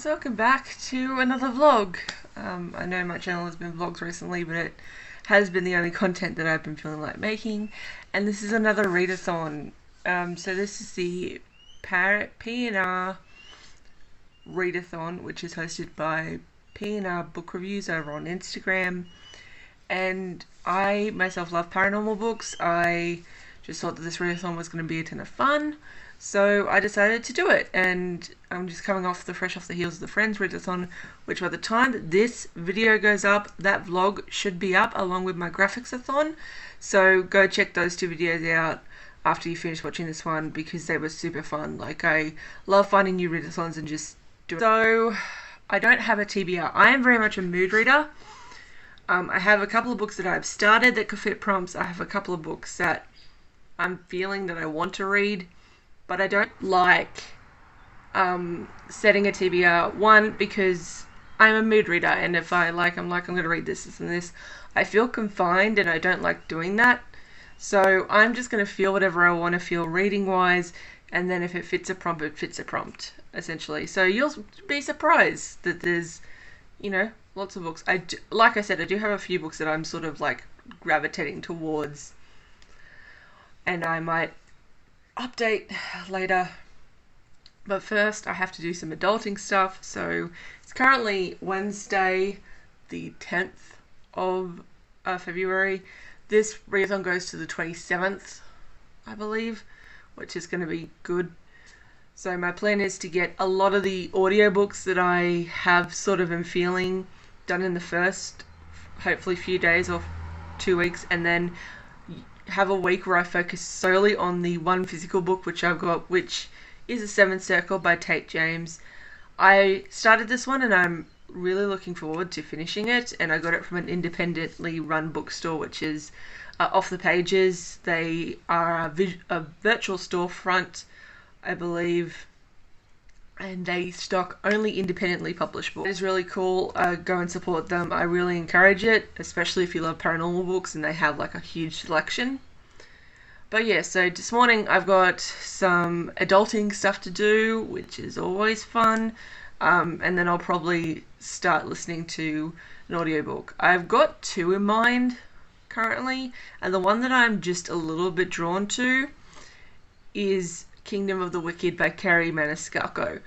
guys, welcome back to another vlog. I know my channel has been vlogs recently, but it has been the only content that I've been feeling like making, and this is another read-a-thon. So this is the PNR Read-a-thon, which is hosted by PNR Book Reviews over on Instagram, and I myself love paranormal books. I just thought that this read-a-thon was going to be a ton of fun. So I decided to do it, and I'm just coming off fresh off the heels of the Friends Read-a-thon, which by the time that this video goes up, that vlog should be up along with my graphics-a-thon. So go check those two videos out after you finish watching this one, because they were super fun. Like, I love finding new read-a-thons and just doing it. So I don't have a TBR. I am very much a mood reader. I have a couple of books that I've started that could fit prompts. I have a couple of books that I'm feeling that I want to read, but I don't like setting a TBR. One, because I'm a mood reader, and if I'm going to read this and this, I feel confined, and I don't like doing that. So I'm just going to feel whatever I want to feel reading wise, and then if it fits a prompt, it fits a prompt, essentially. So you'll be surprised that there's, lots of books. Like I said, I do have a few books that I'm sort of like gravitating towards, and I might update later, but first I have to do some adulting stuff. So it's currently Wednesday the 10th of February. This readathon goes to the 27th, I believe, which is going to be good. So my plan is to get a lot of the audiobooks that I have sort of been feeling done in the first, hopefully, few days or 2 weeks, and then have a week where I focus solely on the one physical book which I've got, which is A Seventh Circle by Tate James. I started this one and I'm really looking forward to finishing it, and I got it from an independently run bookstore, which is Off the Pages. They are a virtual storefront, I believe, and they stock only independently published books. It is really cool. Go and support them. I really encourage it, especially if you love paranormal books, and they have like a huge selection. But yeah, so this morning I've got some adulting stuff to do, which is always fun, and then I'll probably start listening to an audiobook. I've got two in mind currently, and the one that I'm just a little bit drawn to is Kingdom of the Wicked by Kerri Maniscalco.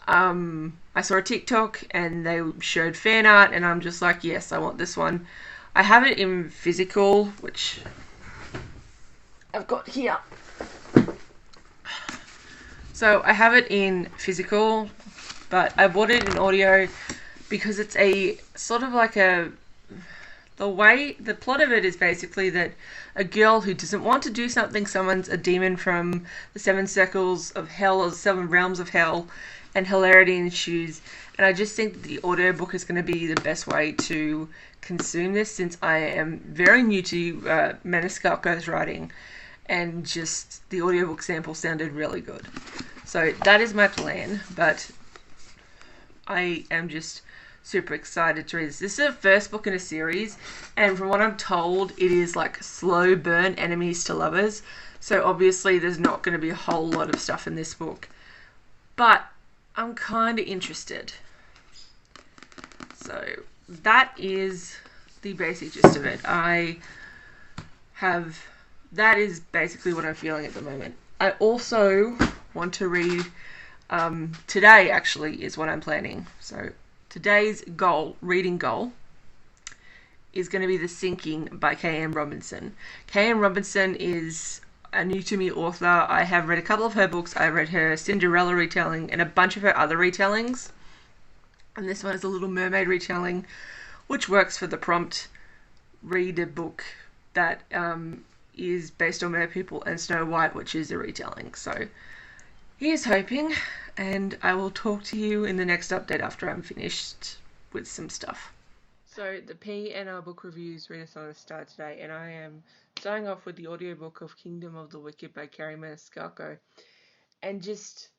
I saw a TikTok and they showed fan art, and I'm just like, yes, I want this one. I have it in physical, which I've got here. So I have it in physical, but I bought it in audio because it's a sort of like the plot of it is basically that a girl who doesn't want to do something summons a demon from the seven circles of hell, or the seven realms of hell, and hilarity ensues. And I just think that the audiobook is going to be the best way to consume this, since I am very new to Maniscalco's writing, and just the audiobook sample sounded really good. So that is my plan, but I am just super excited to read this. This is the first book in a series, and from what I'm told, it is like slow burn enemies to lovers. So obviously there's not going to be a whole lot of stuff in this book, but I'm kind of interested. So that is the basic gist of it. That is basically what I'm feeling at the moment. I also want to read, today actually is what I'm planning. So today's reading goal, is going to be The Sinking by K.M. Robinson. K.M. Robinson is a new to me author. I have read a couple of her books. I read her Cinderella retelling and a bunch of her other retellings. And this one is a Little Mermaid retelling, which works for the prompt. Read a book that is based on Mer People and Snow White, which is a retelling. So here's hoping, and I will talk to you in the next update after I'm finished with some stuff. So the PNR Book Reviews readathon started today, and I am starting off with the audiobook of Kingdom of the Wicked by Kerri Maniscalco. And just,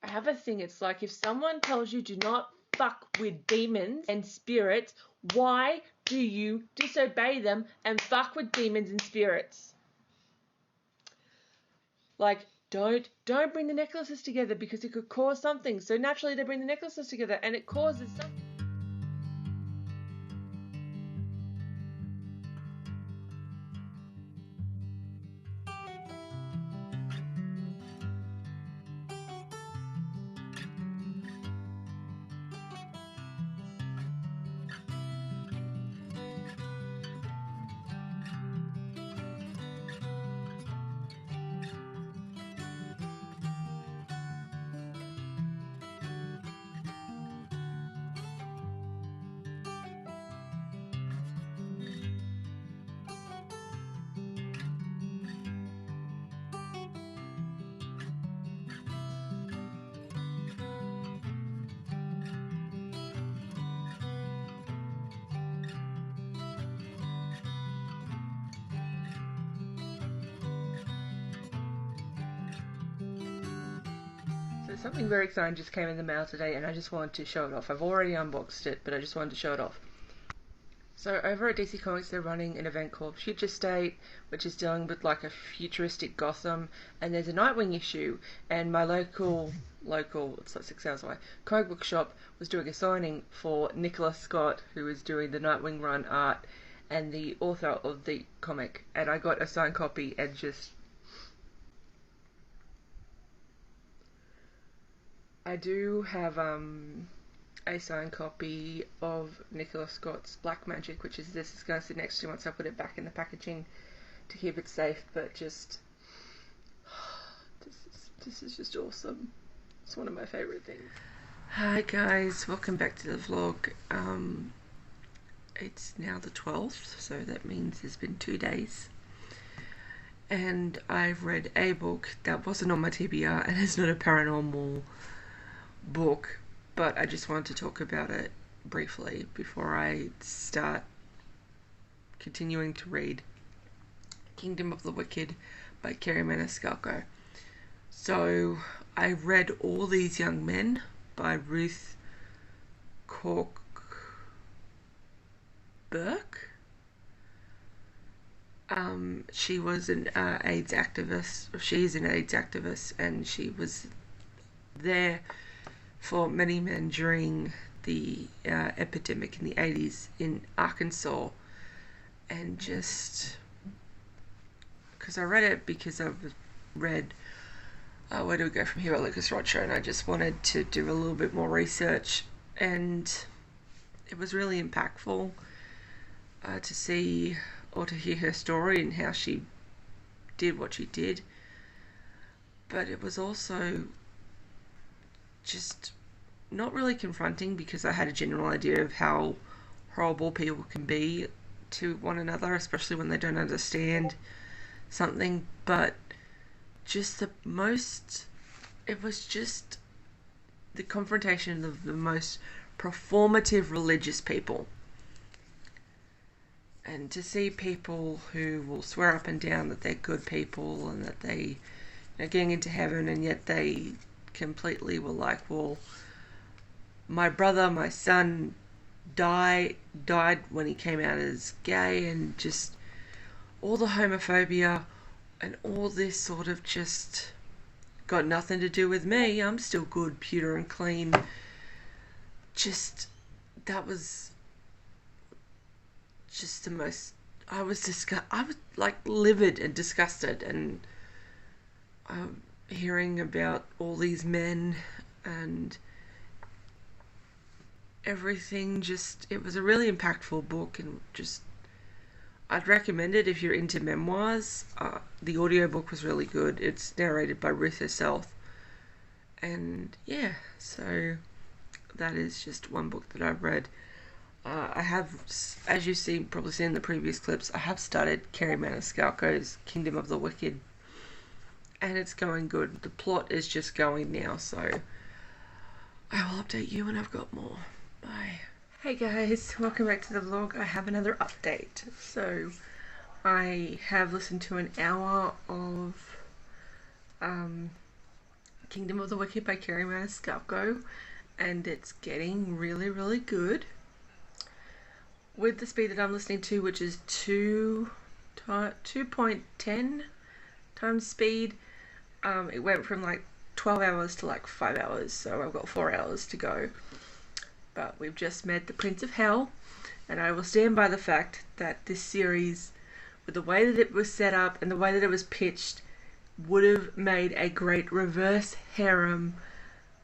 I have a thing, it's like if someone tells you do not fuck with demons and spirits, why do you disobey them and fuck with demons and spirits? Like, don't bring the necklaces together because it could cause something. So naturally they bring the necklaces together and it causes something. So something very exciting just came in the mail today and I just wanted to show it off. I've already unboxed it, but I just wanted to show it off. So over at DC Comics they're running an event called Future State, which is dealing with like a futuristic Gotham, and there's a Nightwing issue, and my local, it's like 6 hours away, comic book shop was doing a signing for Nicholas Scott, who is doing the Nightwing run art and the author of the comic, and I got a signed copy and just... I do have a signed copy of Nicholas Scott's Black Magic, which is this. It's going to sit next to me once I put it back in the packaging to keep it safe, but just... This is just awesome. It's one of my favourite things. Hi guys, welcome back to the vlog. It's now the 12th, so that means there's been 2 days. And I've read a book that wasn't on my TBR and it's not a paranormal book, but I just wanted to talk about it briefly before I start continuing to read Kingdom of the Wicked by Kerry Maniscalco. So I read All These Young Men by Ruth Cork Burke. She was an AIDS activist, or she is an AIDS activist, and she was there for many men during the epidemic in the 80s in Arkansas. And just because I read it because I've read Where Do We Go From Here by Lucas Rocha, and I just wanted to do a little bit more research, and it was really impactful to see or to hear her story and how she did what she did. But it was also just not really confronting because I had a general idea of how horrible people can be to one another, especially when they don't understand something. But just it was just the confrontation of the most performative religious people. And to see people who will swear up and down that they're good people and that they are getting into heaven, and yet they completely were like, well, my brother, my son died when he came out as gay, and just all the homophobia and all this sort of just got nothing to do with me. I'm still good, pure and clean. Just, that was just the most, I was like livid and disgusted, and hearing about all these men and everything. Just, it was a really impactful book, and just I'd recommend it if you're into memoirs. The audiobook was really good. It's narrated by Ruth herself, and yeah, so that is just one book that I've read. I have, as you've probably seen in the previous clips, I have started Kerry Maniscalco's Kingdom of the Wicked, and it's going good. The plot is just going now, so I will update you when I've got more. Bye. Hey guys, welcome back to the vlog. I have another update. So I have listened to an hour of Kingdom of the Wicked by Kerry Maniscalco, and it's getting really, really good. With the speed that I'm listening to, which is 2.10 times speed, It went from like 12 hours to like 5 hours, so I've got 4 hours to go. But we've just met the Prince of Hell, and I will stand by the fact that this series, with the way that it was set up and the way that it was pitched, would have made a great reverse harem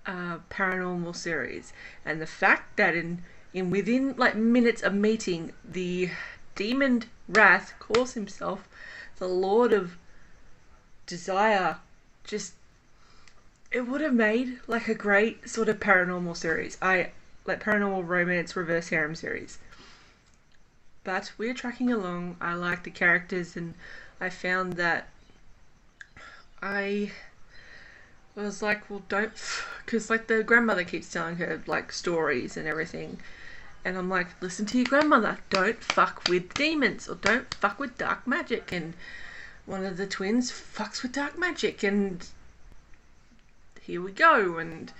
paranormal series. And the fact that in within like minutes of meeting, the demon Wrath calls himself the Lord of Desire, just, it would have made like a great sort of paranormal series. Like paranormal romance reverse harem series. But we're tracking along. I like the characters, and I found that I was like, well, don't, because like the grandmother keeps telling her like stories and everything, and I'm like, listen to your grandmother, don't fuck with demons, or don't fuck with dark magic. And one of the twins fucks with dark magic, and here we go. And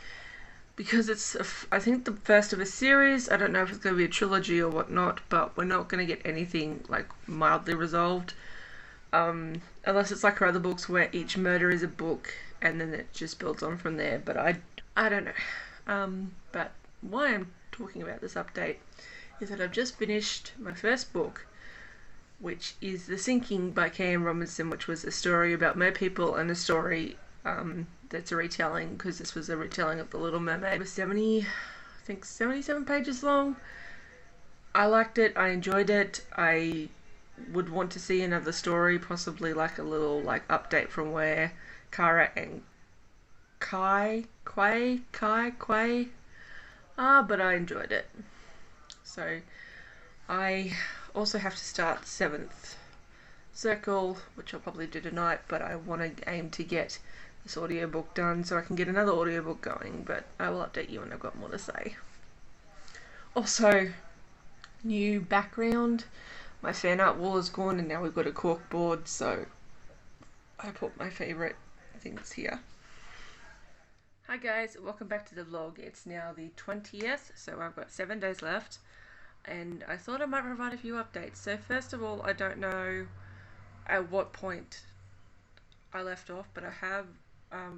because it's, I think, the first of a series, I don't know if it's going to be a trilogy or whatnot, but we're not going to get anything like mildly resolved, unless it's like her other books where each murder is a book and then it just builds on from there. But I don't know. But why I'm talking about this update is that I've just finished my first book, which is The Sinking by K.M. Robinson, which was a story about mer people and a story that's a retelling, because this was a retelling of The Little Mermaid. It was 77 pages long. I liked it. I enjoyed it. I would want to see another story, possibly like a little like update from where Kara and Quay but I enjoyed it. So I also have to start 7th Circle, which I'll probably do tonight, but I want to aim to get this audiobook done so I can get another audiobook going, but I will update you when I've got more to say. Also, new background. My fan art wall is gone, and now we've got a cork board, so I put my favourite things here. Hi guys, welcome back to the vlog. It's now the 20th, so I've got 7 days left, and I thought I might provide a few updates. So first of all, I don't know at what point I left off, but I have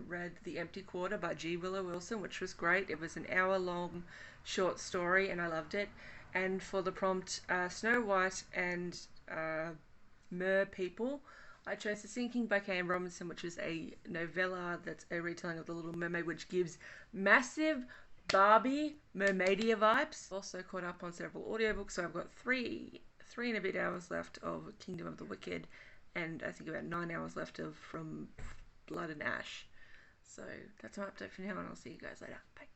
read The Empty Quarter by G. Willow Wilson, which was great. It was an hour-long short story, and I loved it. And for the prompt Snow White and Mer People, I chose The Sinking by K.M. Robinson, which is a novella that's a retelling of The Little Mermaid, which gives massive Barbie Mermaidia vibes. Also caught up on several audiobooks, so I've got three and a bit hours left of Kingdom of the Wicked, and I think about 9 hours left of From Blood and Ash. So that's my update for now, and I'll see you guys later. Bye.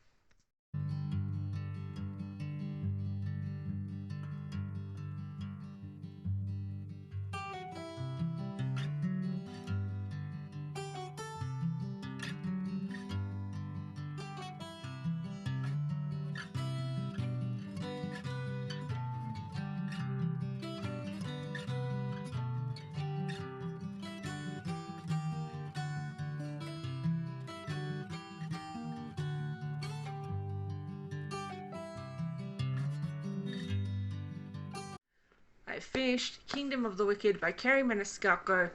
I finished Kingdom of the Wicked by Kerry Maniscalco.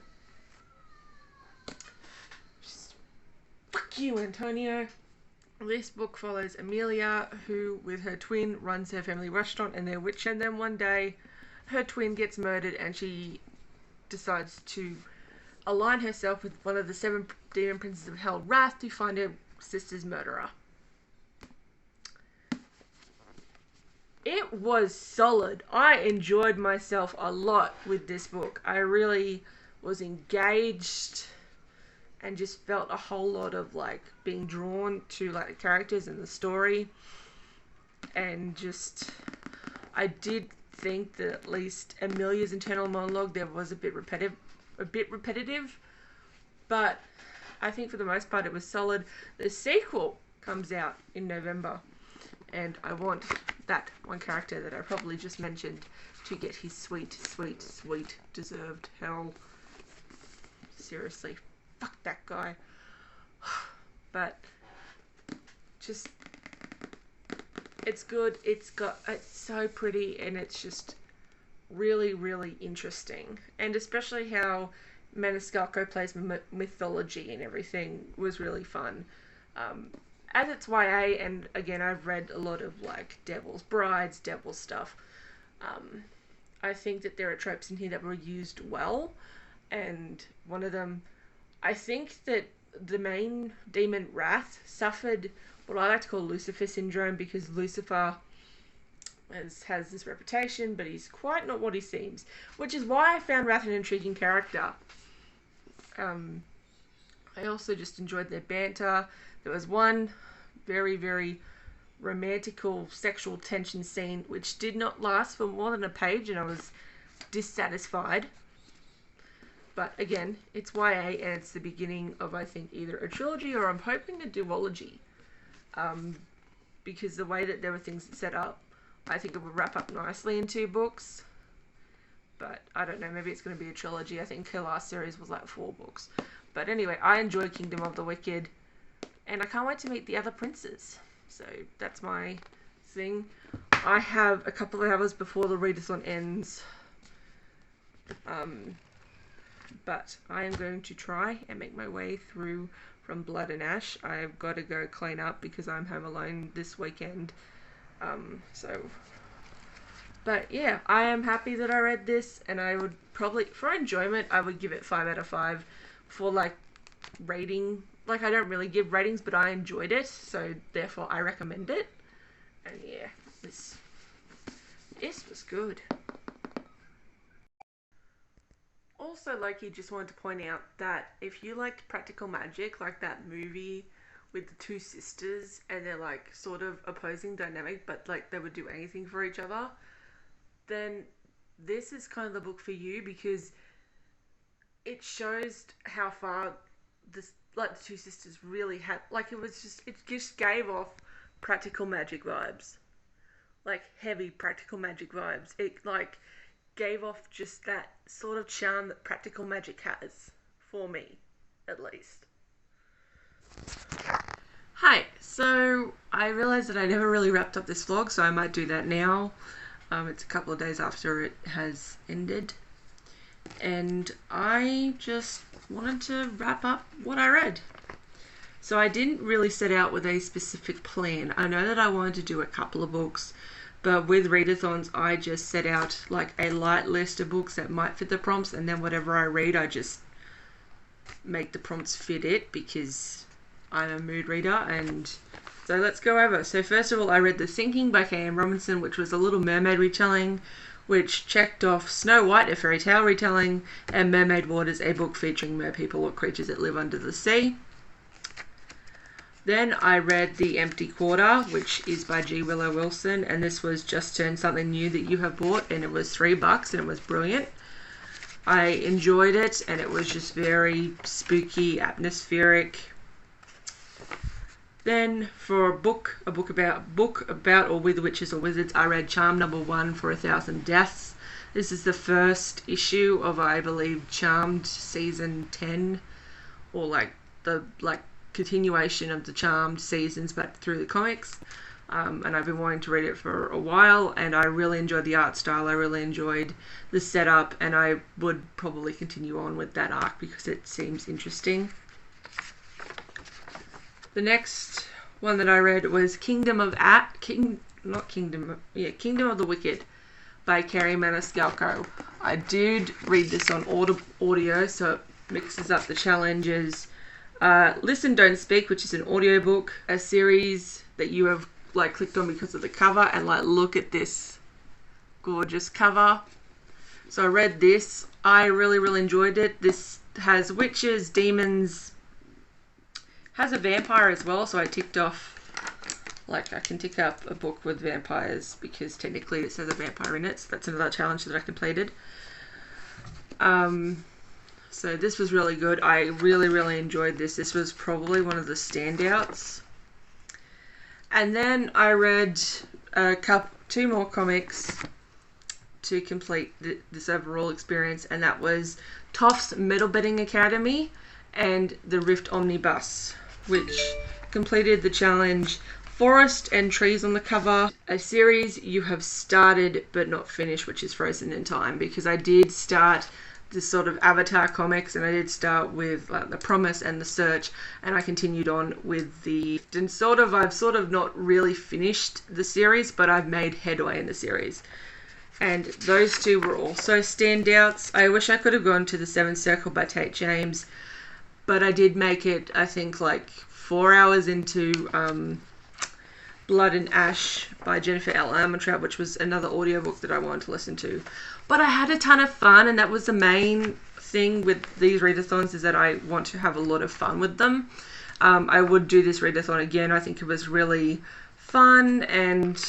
Fuck you, Antonio. This book follows Amelia, who with her twin runs her family restaurant, and they're witch. And then one day her twin gets murdered, and she decides to align herself with one of the 7 demon princes of hell, Wrath, to find her sister's murderer. It was solid. I enjoyed myself a lot with this book. I really was engaged and just felt a whole lot of like being drawn to like the characters and the story. And just, I did think that at least Amelia's internal monologue there was a bit repetitive, but I think for the most part it was solid. The sequel comes out in November, and I want that one character that I probably just mentioned to get his sweet, sweet, sweet deserved hell. Seriously, fuck that guy. But just, it's good. It's so pretty, and it's just really, really interesting. And especially how Maniscalco plays mythology and everything was really fun. As it's YA, and again, I've read a lot of like Devil's Brides, Devil stuff. I think that there are tropes in here that were used well, and one of them, I think that the main demon Wrath suffered what I like to call Lucifer syndrome, because Lucifer has this reputation, but he's quite not what he seems, which is why I found Wrath an intriguing character. I also just enjoyed their banter. There was one very, very romantical sexual tension scene which did not last for more than a page, and I was dissatisfied. But again, it's YA, and it's the beginning of, I think, either a trilogy or I'm hoping a duology. Because the way that there were things set up, I think it would wrap up nicely in 2 books. But I don't know, maybe it's going to be a trilogy. I think her last series was like 4 books. But anyway, I enjoy Kingdom of the Wicked, and I can't wait to meet the other princes. So that's my thing. I have a couple of hours before the readathon ends. But I am going to try and make my way through from Blood and Ash. I've got to go clean up because I'm home alone this weekend. But yeah, I am happy that I read this, and I would probably, for enjoyment, I would give it 5 out of 5. For like rating, like I don't really give ratings, but I enjoyed it, so therefore I recommend it. And yeah, this was good. Also, Loki, just wanted to point out that if you liked practical magic, like that movie with the 2 sisters, and they're like sort of opposing dynamic, but like they would do anything for each other, then this is kind of the book for you, because it shows how far this, like the 2 sisters really had, like it just gave off practical magic vibes, like heavy practical magic vibes. It like gave off just that sort of charm that practical magic has, for me, at least. Hi, so I realised that I never really wrapped up this vlog, so I might do that now. It's a couple of days after it has ended, and I just wanted to wrap up what I read. So I didn't really set out with a specific plan. I know that I wanted to do a couple of books, but with readathons I just set out like a light list of books that might fit the prompts, and then whatever I read I just make the prompts fit it, because I'm a mood reader. And so let's go over. So first of all, I read The Sinking by K.M. Robinson, which was a Little Mermaid retelling, which checked off Snow White, a fairy tale retelling, and Mermaid Waters, a book featuring merpeople or creatures that live under the sea. Then I read The Empty Quarter, which is by G. Willow Wilson, and this was Just Turn Something New That You Have Bought, and it was $3 and it was brilliant. I enjoyed it, and it was just very spooky, atmospheric. Then for a book about or with witches or wizards, I read Charm No. 1 for 1,000 Deaths. This is the first issue of, I believe, Charmed season 10, or like the continuation of the Charmed seasons but through the comics. And I've been wanting to read it for a while, and I really enjoyed the art style. I really enjoyed the setup, and I would probably continue on with that arc because it seems interesting. The next one that I read was Kingdom of the Wicked by Carrie Maniscalco. I did read this on audio, so it mixes up the challenges. Listen, Don't Speak, which is an audiobook, a series that you have like clicked on because of the cover, and like look at this gorgeous cover. So I read this. I really, really enjoyed it. This has witches, demons, has a vampire as well, so I ticked off, like I can tick up a book with vampires because technically it says a vampire in it, so that's another challenge that I completed. So this was really good. I really, really enjoyed this. This was probably one of the standouts. And then I read 2 more comics to complete this overall experience, and that was Toff's Metal Betting Academy and the Rift Omnibus, which completed the challenge Forest and Trees on the Cover, a series you have started but not finished, which is Frozen in Time, because I did start this sort of Avatar comics, and I did start with The Promise and The Search, and I continued on with the, and I've sort of not really finished the series, but I've made headway in the series. And those two were also standouts. I wish I could have gone to The Seventh Circle by Tate James, but I did make it, I think, like 4 hours into Blood and Ash by Jennifer L. Armentrout, which was another audiobook that I wanted to listen to. But I had a ton of fun, and that was the main thing with these readathons, is that I want to have a lot of fun with them. I would do this readathon again. I think it was really fun, and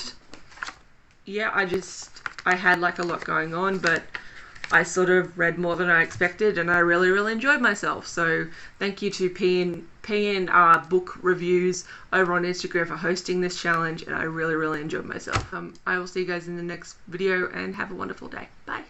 yeah, I had like a lot going on, but I sort of read more than I expected, and I really, really enjoyed myself. So thank you to PNR Book Reviews over on Instagram for hosting this challenge, and I really, really enjoyed myself. I will see you guys in the next video, and have a wonderful day. Bye.